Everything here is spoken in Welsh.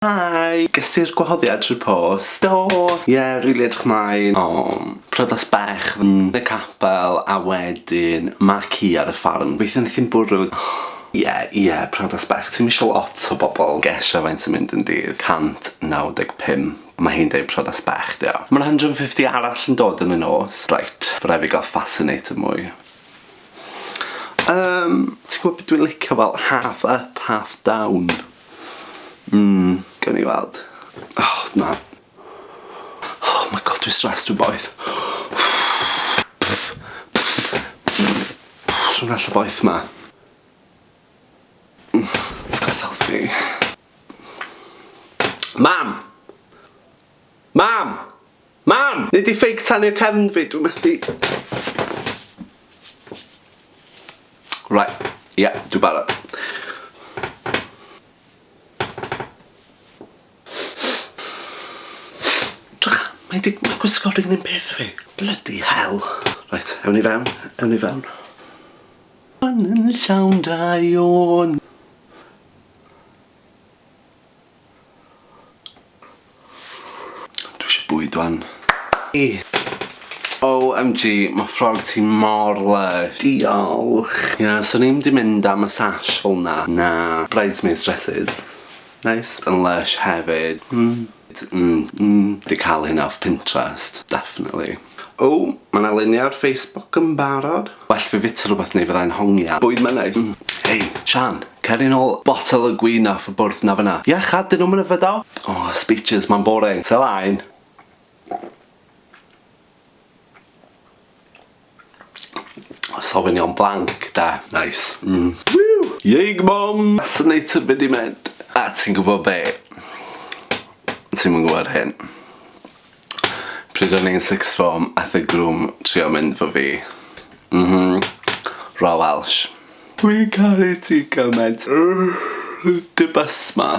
Hi, ges ti'r gwahoddiad trwy'r post? Do! Ie, rili edrych mlaen. Priodas bech yn y capel a wedyn ma' ci ar y ffarm. Weithio wnaeth hi'n bwrw. Ie, priodas bech. Ti'n misio lot o bobl gesio faint sy'n mynd yn dydd. 195. Mae hi'n deud priodas bech, dio. Mae'n 150 arall yn dod yn y nos. Right, fe rai fi gael fascinator mwy. Ti'n gwybod beth dwi'n licio fel half up, half down? Gawn ni weld. Na. Oh my god, dwi'n stressed dwi'n boeth. Rwy'n all y boeth ma. Let's go selfie. Mam! Mam! Mam! Nid i ffeig tanio'r cefn fi, dwi'n methu. Right, dwi'n barod. Mae'n gwisgo ring ddim peth o fi. Bloody hell. Right, ewn i fewn. Yn llawn da iwn. Dwi eisiau bwyd wan. OMG, mae ffrog ti mor lush. Diolch. So ni'n di mynd am y sash fel na. Na, bridesmaids dresses. Nice. Yn lush hefyd. Di cael hynna off Pinterest, definitely. Mae yna luniau ar Facebook yn barod. Well fi fita rhywbeth neu fyddai'n hongian. Bwyd mynydd. Hei, Sian, cer i nôl botel o gwin off y bwrdd na fyna. Ie, chadyn nhw'n mynd y fyddo? Speeches, mae'n boring. Tell ein. Sauvignon blanc, da. Nice. Yng Nghymru. Fascinator byd i mynd. A ti'n gwybod be? Ti'n mynd gwybod hyn. Pryd o'n i'n sixth form, aeth y grwm trio mynd fo fi. Raw Welsh. Dwi'n caru ti gymaint. Dy bus ma.